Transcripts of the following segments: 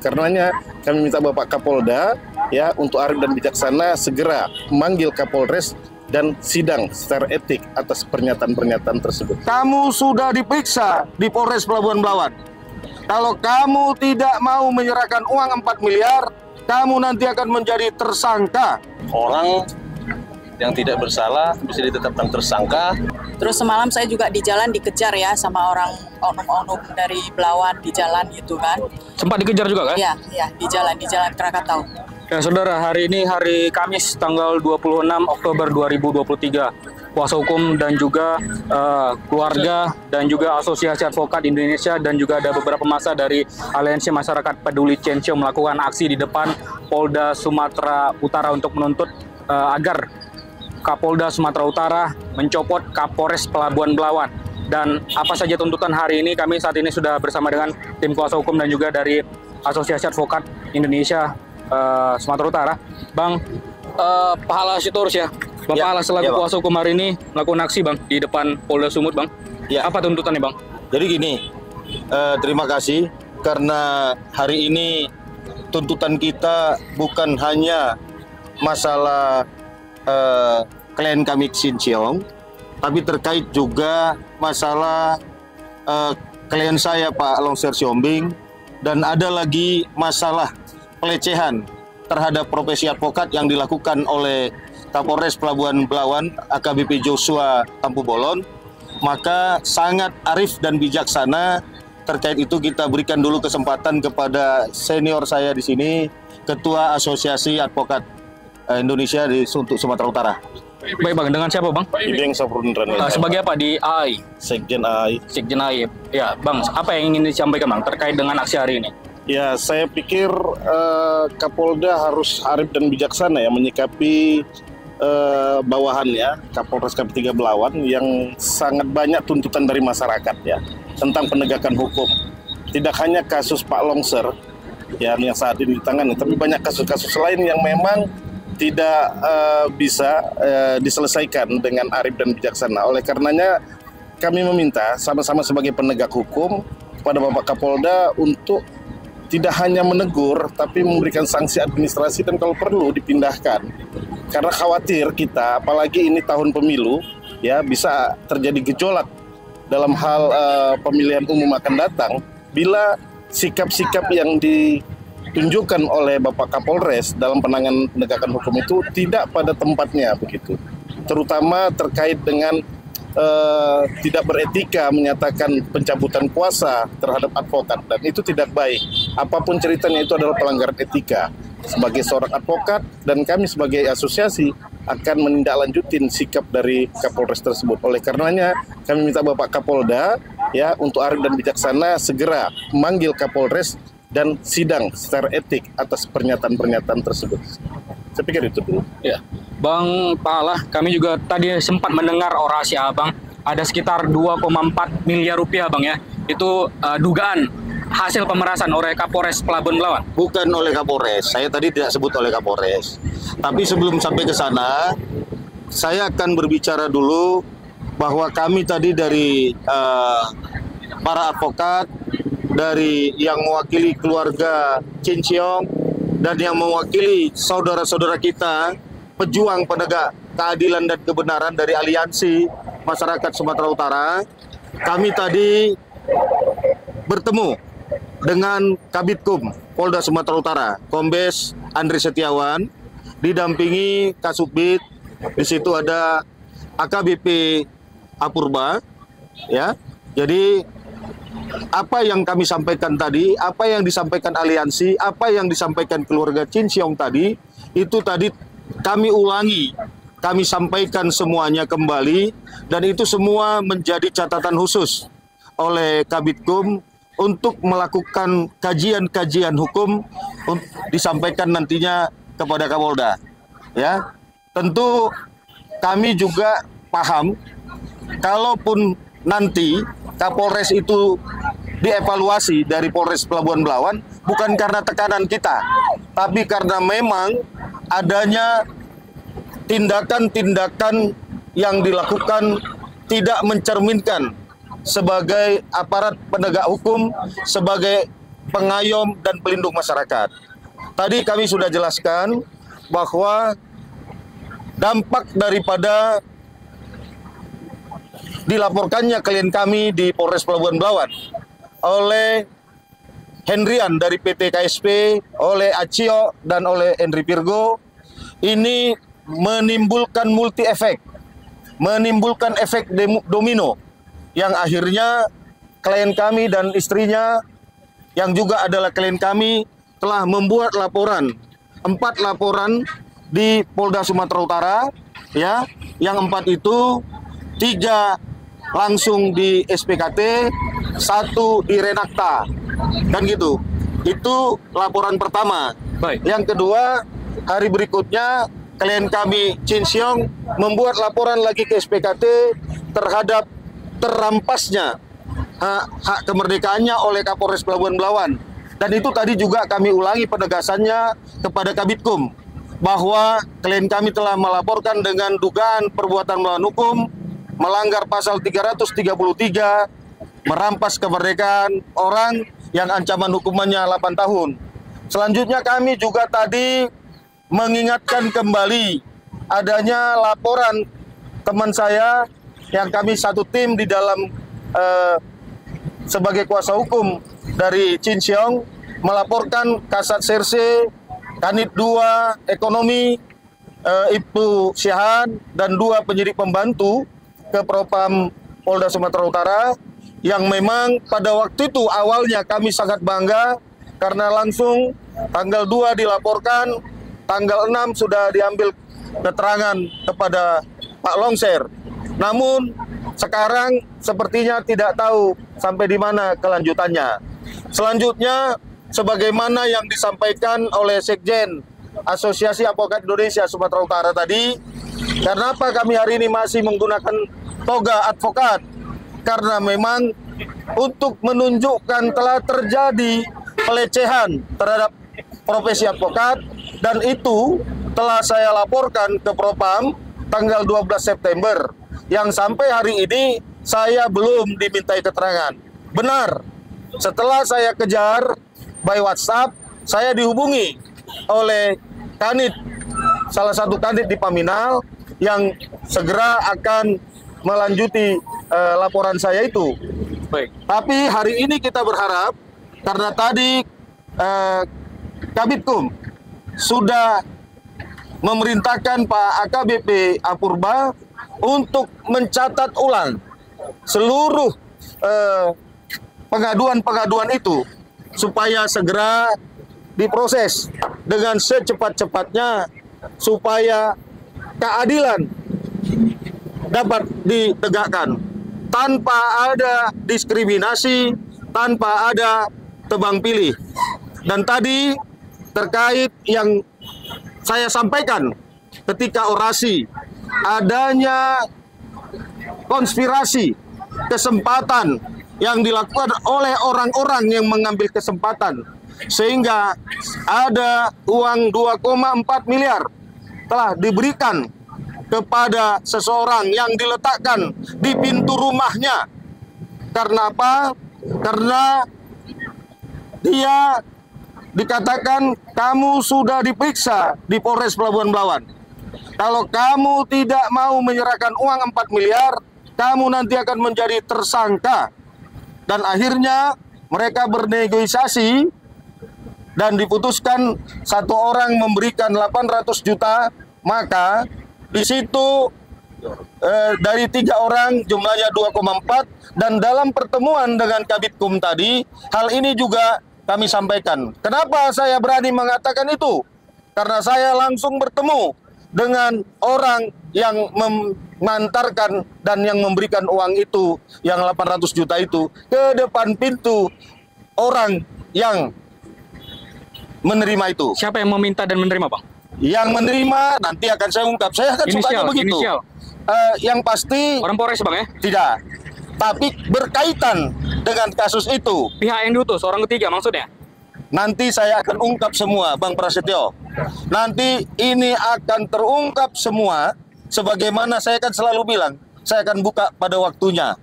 karenanya kami minta Bapak Kapolda ya untuk arif dan bijaksana segera memanggil Kapolres dan sidang secara etik atas pernyataan-pernyataan tersebut. Kamu sudah diperiksa di Polres Pelabuhan Belawan. Kalau kamu tidak mau menyerahkan uang 4 miliar, kamu nanti akan menjadi tersangka. Orang yang tidak bersalah bisa ditetapkan tersangka. Terus semalam saya juga di jalan dikejar ya sama orang oknum-oknum dari Belawan di jalan gitu kan. Sempat dikejar juga kan? Iya, di jalan Krakatau. Ya saudara, hari ini hari Kamis tanggal 26 Oktober 2023. Kuasa hukum dan juga keluarga dan juga Asosiasi Advokat Indonesia dan juga ada beberapa massa dari Aliansi Masyarakat Peduli Ciencio melakukan aksi di depan Polda Sumatera Utara untuk menuntut agar Kapolda Sumatera Utara mencopot Kapolres Pelabuhan Belawan. Dan apa saja tuntutan hari ini, kami saat ini sudah bersama dengan tim kuasa hukum dan juga dari Asosiasi Advokat Indonesia Sumatera Utara. Bang Pahala Sitorus ya, Bang Pahala selaku kuasa hukum hari ini melakukan aksi Bang di depan Polda Sumut Bang. Ya. Apa tuntutannya Bang? Jadi gini, terima kasih karena hari ini tuntutan kita bukan hanya masalah klien kami Xin Cheong, tapi terkait juga masalah klien saya Pak Longser Siombing, dan ada lagi masalah pelecehan terhadap profesi advokat yang dilakukan oleh Kapolres Pelabuhan Belawan AKBP Joshua Tampu Bolon. Maka sangat arif dan bijaksana terkait itu kita berikan dulu kesempatan kepada senior saya di sini, Ketua Asosiasi Advokat Indonesia untuk Sumatera Utara. Baik Bang, dengan siapa Bang? Ibeng Saprudran. Sebagai apa di AI? Sekjen AI. Sekjen AI. Ya Bang, apa yang ingin disampaikan Bang terkait dengan aksi hari ini? Ya, saya pikir Kapolda harus arif dan bijaksana ya menyikapi bawahannya Kapolres KP3 Belawan yang sangat banyak tuntutan dari masyarakat ya tentang penegakan hukum. Tidak hanya kasus Pak Longser ya yang saat ini ditangani, tapi banyak kasus-kasus lain yang memang tidak bisa diselesaikan dengan arif dan bijaksana. Oleh karenanya kami meminta sama-sama sebagai penegak hukum kepada Bapak Kapolda untuk tidak hanya menegur, tapi memberikan sanksi administrasi dan kalau perlu dipindahkan. Karena khawatir kita, apalagi ini tahun pemilu, ya bisa terjadi gejolak dalam hal pemilihan umum akan datang bila sikap-sikap yang ditunjukkan oleh Bapak Kapolres dalam penanganan penegakan hukum itu tidak pada tempatnya begitu. Terutama terkait dengan tidak beretika menyatakan pencabutan kuasa terhadap advokat, dan itu tidak baik. Apapun ceritanya itu adalah pelanggaran etika. Sebagai seorang advokat dan kami sebagai asosiasi akan menindaklanjutin sikap dari Kapolres tersebut. Oleh karenanya kami minta Bapak Kapolda ya untuk arif dan bijaksana segera memanggil Kapolres dan sidang secara etik atas pernyataan-pernyataan tersebut. Saya pikir itu dulu. Ya, Bang Pahala, kami juga tadi sempat mendengar orasi Abang. Ada sekitar 2,4 miliar rupiah Bang ya. Itu dugaan hasil pemerasan oleh Kapolres Pelabuhan Belawan. Bukan oleh Kapolres, saya tadi tidak sebut oleh Kapolres. Tapi sebelum sampai ke sana, saya akan berbicara dulu bahwa kami tadi dari para advokat, dari yang mewakili keluarga Xin Cheong dan yang mewakili saudara-saudara kita, pejuang penegak keadilan dan kebenaran dari Aliansi Masyarakat Sumatera Utara, kami tadi bertemu dengan Kabitkum Polda Sumatera Utara, Kombes Andri Setiawan, didampingi Kasubit. Di situ ada AKBP Apurba, ya. Jadi apa yang kami sampaikan tadi, apa yang disampaikan aliansi, apa yang disampaikan keluarga Xin Cheong tadi, itu tadi kami ulangi, kami sampaikan semuanya kembali, dan itu semua menjadi catatan khusus oleh Kabitkum untuk melakukan kajian-kajian hukum disampaikan nantinya kepada Kapolda. Ya, tentu kami juga paham, kalaupun nanti Kapolres itu dievaluasi dari Polres Pelabuhan Belawan bukan karena tekanan kita, tapi karena memang adanya tindakan-tindakan yang dilakukan tidak mencerminkan sebagai aparat penegak hukum, sebagai pengayom dan pelindung masyarakat. Tadi kami sudah jelaskan bahwa dampak daripada dilaporkannya klien kami di Polres Pelabuhan Belawan oleh Hendrian dari PT KSP, oleh Acio dan oleh Henry Virgo, ini menimbulkan multi efek, menimbulkan efek domino yang akhirnya klien kami dan istrinya yang juga adalah klien kami telah membuat laporan, 4 laporan di Polda Sumatera Utara, ya, yang 4 itu 3 langsung di SPKT, 1 di Renakta, kan gitu. Itu laporan pertama. Baik. Yang kedua, hari berikutnya klien kami Chin Siong membuat laporan lagi ke SPKT terhadap terampasnya hak kemerdekaannya oleh Kapolres Pelabuhan Belawan. Dan itu tadi juga kami ulangi penegasannya kepada Kabitkum bahwa klien kami telah melaporkan dengan dugaan perbuatan melawan hukum, melanggar pasal 333, merampas kemerdekaan orang yang ancaman hukumannya 8 tahun. Selanjutnya kami juga tadi mengingatkan kembali adanya laporan teman saya yang kami satu tim di dalam sebagai kuasa hukum dari Chin Siong melaporkan Kasat Serse, Kanit 2 Ekonomi, Ibtu Syahan dan 2 penyidik pembantu ke Propam Polda Sumatera Utara yang memang pada waktu itu awalnya kami sangat bangga karena langsung tanggal 2 dilaporkan, tanggal 6 sudah diambil keterangan kepada Pak Longser. Namun sekarang sepertinya tidak tahu sampai di mana kelanjutannya. Selanjutnya, sebagaimana yang disampaikan oleh Sekjen Asosiasi Advokat Indonesia Sumatera Utara tadi, kenapa kami hari ini masih menggunakan toga advokat? Karena memang untuk menunjukkan telah terjadi pelecehan terhadap profesi advokat, dan itu telah saya laporkan ke Propam tanggal 12 September yang sampai hari ini saya belum dimintai keterangan. Benar, setelah saya kejar by WhatsApp, saya dihubungi oleh Kanit, salah satu Kanit di Paminal yang segera akan melanjuti laporan saya itu. Baik. Tapi hari ini kita berharap karena tadi Kabitkum sudah memerintahkan Pak AKBP Apurba untuk mencatat ulang seluruh pengaduan-pengaduan itu supaya segera diproses dengan secepat-cepatnya supaya keadilan dapat ditegakkan tanpa ada diskriminasi, tanpa ada tebang pilih. Dan tadi terkait yang saya sampaikan ketika orasi, adanya konspirasi, kesempatan yang dilakukan oleh orang-orang yang mengambil kesempatan, sehingga ada uang 2,4 miliar telah diberikan kepada seseorang yang diletakkan di pintu rumahnya. Karena apa? Karena dia dikatakan kamu sudah diperiksa di Polres Pelabuhan Belawan. Kalau kamu tidak mau menyerahkan uang 4 miliar, kamu nanti akan menjadi tersangka. Dan akhirnya mereka bernegosiasi dan diputuskan satu orang memberikan 800 juta, maka di situ dari 3 orang jumlahnya 2,4, dan dalam pertemuan dengan Kabitkum tadi, hal ini juga kami sampaikan. Kenapa saya berani mengatakan itu? Karena saya langsung bertemu dengan orang yang mengantarkan dan yang memberikan uang itu, yang 800 juta itu, ke depan pintu orang yang menerima itu. Siapa yang meminta dan menerima, Bang? Yang menerima nanti akan saya ungkap. Saya akan sukanya begitu. Inisial. Yang pasti Orang Polres, Bang, ya? tidak. Tapi berkaitan dengan kasus itu. Pihak yang diutus, orang ketiga maksudnya? Nanti saya akan ungkap semua, Bang Prasetyo. Nanti ini akan terungkap semua, sebagaimana saya kan selalu bilang, saya akan buka pada waktunya.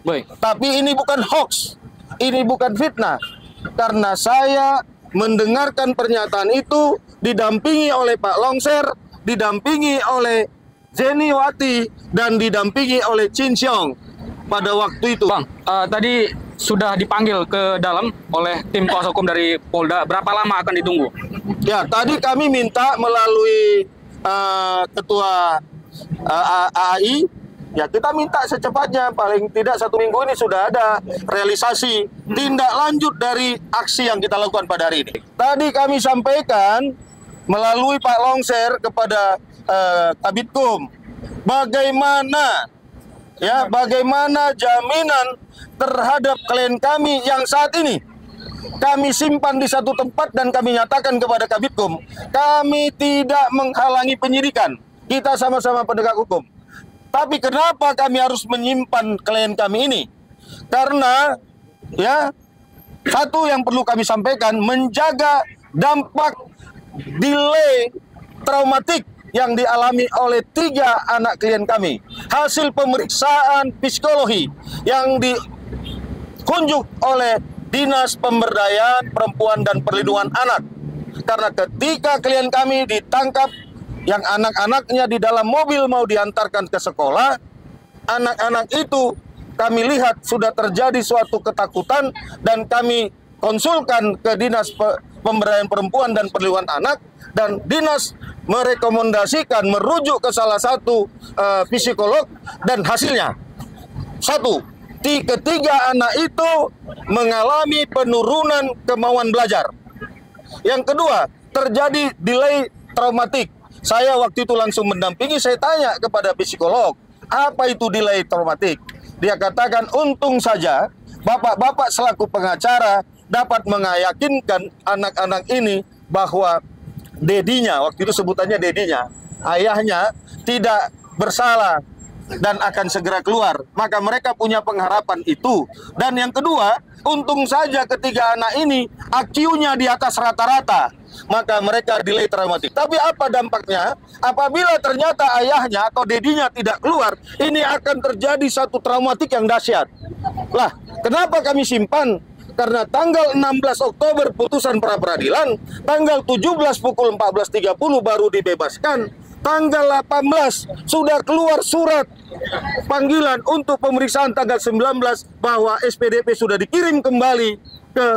Baik. Tapi ini bukan hoax, ini bukan fitnah. karena saya mendengarkan pernyataan itu didampingi oleh Pak Longser, didampingi oleh Zeniwati, dan didampingi oleh Chin Xiong pada waktu itu. Bang, tadi sudah dipanggil ke dalam oleh tim kuasa hukum dari Polda. Berapa lama akan ditunggu? Ya, tadi kami minta melalui Ketua AAI, ya kita minta secepatnya, paling tidak 1 minggu ini sudah ada realisasi tindak lanjut dari aksi yang kita lakukan pada hari ini. Tadi kami sampaikan melalui Pak Longser kepada Kabitkum, bagaimana jaminan terhadap klien kami yang saat ini kami simpan di satu tempat, dan kami nyatakan kepada Kabitkum, kami tidak menghalangi penyidikan. Kita sama-sama penegak hukum. Tapi kenapa kami harus menyimpan klien kami ini? Karena ya, satu yang perlu kami sampaikan, menjaga dampak delay traumatik yang dialami oleh 3 anak klien kami. Hasil pemeriksaan psikologi yang dikunjung oleh Dinas Pemberdayaan Perempuan dan Perlindungan Anak. Karena ketika klien kami ditangkap, yang anak-anaknya di dalam mobil mau diantarkan ke sekolah, anak-anak itu kami lihat sudah terjadi suatu ketakutan, dan kami konsulkan ke Dinas Pemberdayaan Perempuan dan Perlindungan Anak, dan Dinas merekomendasikan merujuk ke salah satu psikolog, dan hasilnya ketiga anak itu mengalami penurunan kemauan belajar. Yang kedua, terjadi delay traumatik. Saya waktu itu langsung mendampingi, saya tanya kepada psikolog, apa itu delay traumatik? Dia katakan, untung saja bapak-bapak selaku pengacara dapat meyakinkan anak-anak ini bahwa dedinya, waktu itu sebutannya dedinya, ayahnya tidak bersalah dan akan segera keluar. Maka mereka punya pengharapan itu. Dan yang kedua, untung saja ketiga anak ini IQ-nya di atas rata-rata, maka mereka delay traumatik. Tapi apa dampaknya? Apabila ternyata ayahnya atau dedinya tidak keluar, ini akan terjadi satu traumatik yang dahsyat. Lah, kenapa kami simpan? Karena tanggal 16 Oktober putusan pra peradilan, tanggal 17 pukul 14.30 baru dibebaskan, tanggal 18 sudah keluar surat panggilan untuk pemeriksaan tanggal 19 bahwa SPDP sudah dikirim kembali ke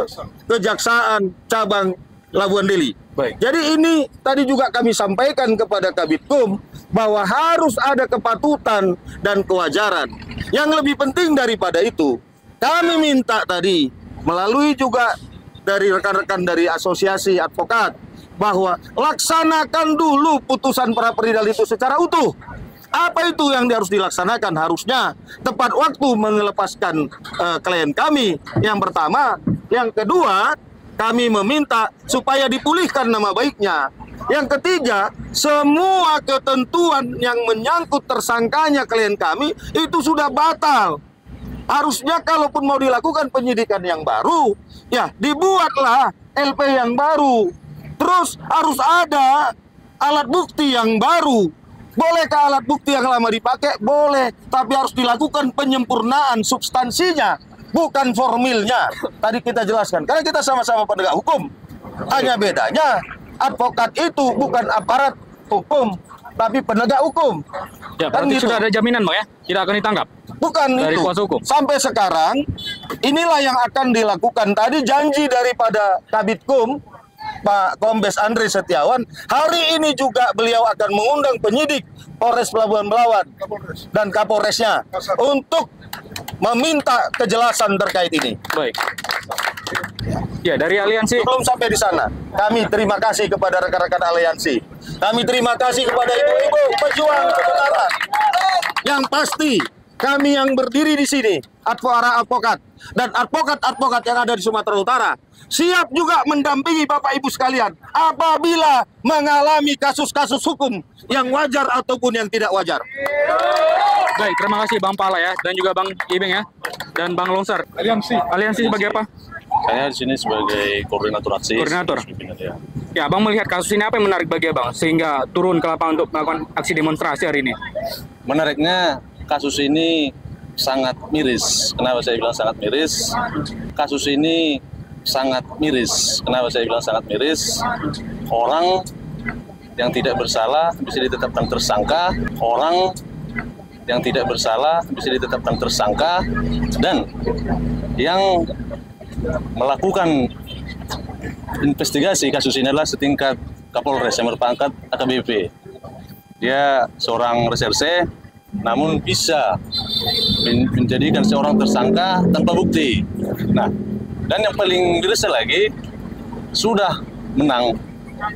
Kejaksaan Cabang Labuan Deli. Baik. Jadi ini tadi juga kami sampaikan kepada Kabitkum bahwa harus ada kepatutan dan kewajaran. Yang lebih penting daripada itu, kami minta tadi melalui juga dari rekan-rekan dari asosiasi advokat bahwa laksanakan dulu putusan pra peradilan itu secara utuh. Apa itu yang harus dilaksanakan? Harusnya tepat waktu mengelepaskan klien kami, yang pertama. Yang kedua, kami meminta supaya dipulihkan nama baiknya. Yang ketiga, semua ketentuan yang menyangkut tersangkanya klien kami itu sudah batal. Harusnya kalaupun mau dilakukan penyidikan yang baru, ya dibuatlah LP yang baru. Terus harus ada alat bukti yang baru. Bolehkah alat bukti yang lama dipakai? Boleh, tapi harus dilakukan penyempurnaan substansinya, bukan formilnya. Tadi kita jelaskan, karena kita sama-sama penegak hukum. Hanya bedanya, advokat itu bukan aparat hukum, tapi penegak hukum. Ya, berarti sudah ada jaminan, Bang, ya? Tidak akan ditangkap? Bukan dari itu. kuasa hukum. Sampai sekarang, inilah yang akan dilakukan. Tadi janji daripada Kabitkum, Pak Kombes Andri Setiawan, hari ini juga beliau akan mengundang penyidik Polres Pelabuhan Belawan dan Kapolresnya untuk meminta kejelasan terkait ini. Baik. Ya, dari aliansi. Sebelum sampai di sana, kami terima kasih kepada rekan-rekan aliansi. Kami terima kasih kepada ibu-ibu pejuang kebenaran. Yang pasti, kami yang berdiri di sini, para advokat dan advokat-advokat yang ada di Sumatera Utara, siap juga mendampingi Bapak Ibu sekalian apabila mengalami kasus-kasus hukum yang wajar ataupun yang tidak wajar. Baik, terima kasih Bang Pala ya, dan juga Bang Ibing ya, dan Bang Longser. Aliansi sebagai apa? Saya di sini sebagai koordinator aksi. Koordinator. Ya. Ya, Bang melihat kasus ini apa yang menarik bagi Abang sehingga turun ke lapangan untuk melakukan aksi demonstrasi hari ini? Menariknya kasus ini sangat miris. Kenapa saya bilang sangat miris? Kasus ini sangat miris. Kenapa saya bilang sangat miris? Orang yang tidak bersalah bisa ditetapkan tersangka, orang yang tidak bersalah bisa ditetapkan tersangka, dan yang melakukan investigasi kasus ini adalah setingkat Kapolres yang berpangkat AKBP. Dia seorang reserse, namun bisa menjadikan seorang tersangka tanpa bukti. Nah, dan yang paling miris lagi, sudah menang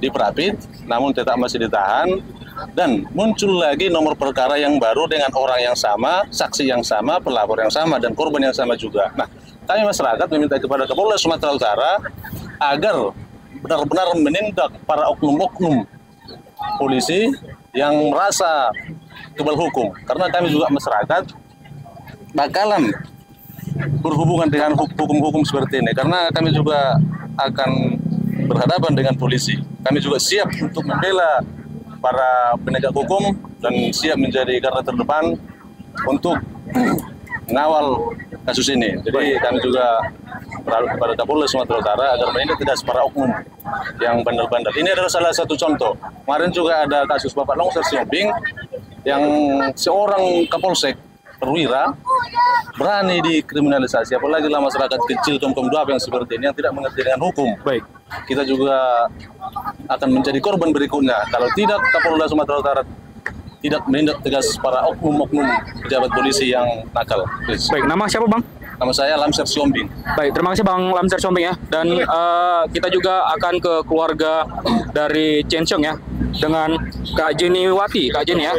di Prapit, namun tetap masih ditahan, dan muncul lagi nomor perkara yang baru dengan orang yang sama, saksi yang sama, pelapor yang sama, dan korban yang sama juga. Nah, kami masyarakat meminta kepada Kapolres Sumatera Utara agar benar-benar menindak para oknum-oknum polisi yang merasa kebal hukum, karena kami juga masyarakat bakalan berhubungan dengan hukum-hukum seperti ini, karena kami juga akan berhadapan dengan polisi. Kami juga siap untuk membela para penegak hukum dan siap menjadi garda terdepan untuk mengawal kasus ini. Jadi kami juga berharap kepada Kapolres Sumatera Utara agar menindak tegas para oknum yang bandel-bandel. Ini adalah salah satu contoh. Kemarin juga ada kasus Bapak Longser Siombing yang seorang Kapolsek perwira berani dikriminalisasi, apalagi lah masyarakat kecil kaum duap yang seperti ini yang tidak mengerti dengan hukum. Baik. Kita juga akan menjadi korban berikutnya kalau tidak Kapolda Sumatera Utara tidak menindak tegas para oknum-oknum pejabat polisi yang nakal. Please. Baik, nama siapa Bang? Nama saya Lamser Siombing. Baik, terima kasih Bang Lamser Siombing ya. Dan kita juga akan ke keluarga dari Chen Xiong ya, dengan Kak Jenny Wati. Kak Jenny ya,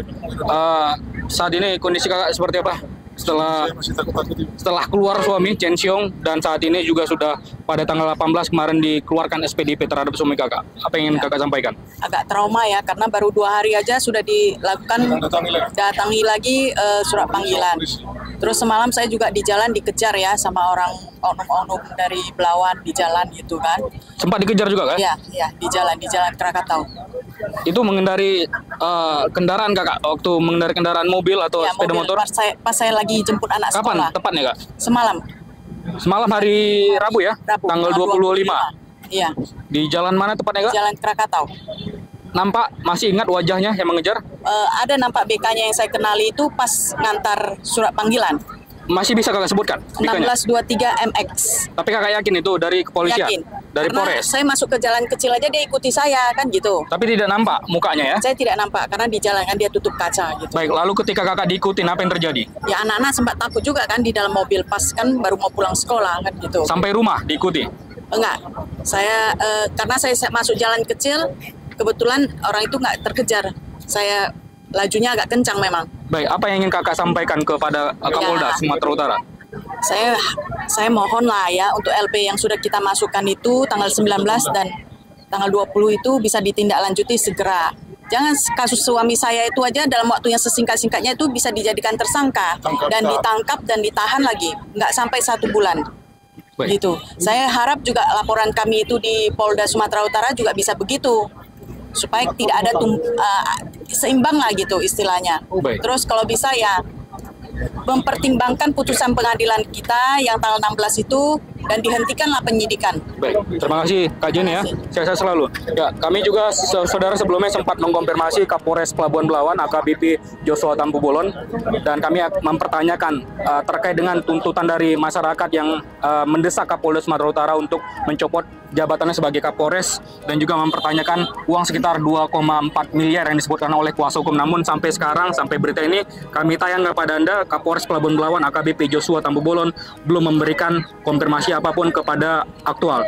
saat ini kondisi kakak seperti apa? Setelah keluar suami Chen Xiong, dan saat ini juga sudah pada tanggal 18 kemarin dikeluarkan SPDP terhadap suami kakak. Apa yang ingin kakak sampaikan? Agak trauma ya, karena baru 2 hari aja sudah dilakukan datangi lagi surat panggilan. Terus semalam saya juga di jalan dikejar ya sama orang oknum-oknum dari Belawan di jalan gitu kan. Sempat dikejar juga kan? Iya, di jalan Krakatau. Itu mengendari kendaraan kakak, waktu mengendari kendaraan mobil atau Ya, sepeda mobil, motor? pas saya lagi jemput anak Kapan sekolah. tepatnya kak? Semalam Hari Rabu ya? Rabu, Tanggal 25. Iya, Di jalan mana tepatnya kak? jalan Krakatau. Nampak masih ingat wajahnya yang mengejar? Ada nampak BK-nya yang saya kenali itu pas ngantar surat panggilan. Masih bisa kakak sebutkan? BK-nya? 1623 MX. Tapi kakak yakin itu dari kepolisian? Yakin. Dari Karena Polres? saya masuk ke jalan kecil aja dia ikuti saya kan gitu. Tapi tidak nampak mukanya ya? Saya tidak nampak karena di jalan kan dia tutup kaca gitu. Baik, lalu ketika kakak diikutin apa yang terjadi? Ya anak-anak sempat takut juga kan di dalam mobil pas kan baru mau pulang sekolah kan gitu. Sampai rumah diikuti? Enggak, saya karena saya masuk jalan kecil, kebetulan orang itu nggak terkejar. Saya lajunya agak kencang memang. Baik, apa yang ingin kakak sampaikan kepada Kapolda Sumatera Utara? Saya mohon lah ya untuk LP yang sudah kita masukkan itu tanggal 19 dan tanggal 20 itu bisa ditindaklanjuti segera. Jangan kasus suami saya itu aja dalam waktu yang sesingkat-singkatnya itu bisa dijadikan tersangka dan ditangkap dan ditahan lagi, nggak sampai 1 bulan. Baik. Gitu. Saya harap juga laporan kami itu di Polda Sumatera Utara juga bisa begitu, supaya tidak ada seimbang lah gitu istilahnya. Baik. Terus kalau bisa ya mempertimbangkan putusan pengadilan kita yang tanggal 16 itu dan dihentikanlah penyidikan. Baik, terima kasih Kak Jenny ya. Sehat selalu. Ya, kami juga saudara sebelumnya sempat mengkonfirmasi Kapolres Pelabuhan Belawan AKBP Joshua Tampu-Bolon, dan kami mempertanyakan terkait dengan tuntutan dari masyarakat yang mendesak Kapolda Sumatera Utara untuk mencopot jabatannya sebagai Kapolres, dan juga mempertanyakan uang sekitar 2,4 miliar yang disebutkan oleh kuasa hukum. Namun sampai sekarang, sampai berita ini kami tayang kepada Anda, Kapolres Pelabuhan Belawan AKBP Joshua Tampu-Bolon belum memberikan konfirmasi apapun kepada aktual.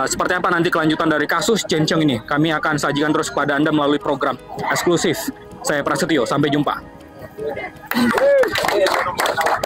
Seperti apa nanti kelanjutan dari kasus Chen Xiong ini, kami akan sajikan terus kepada Anda melalui program eksklusif. Saya Prasetyo, sampai jumpa.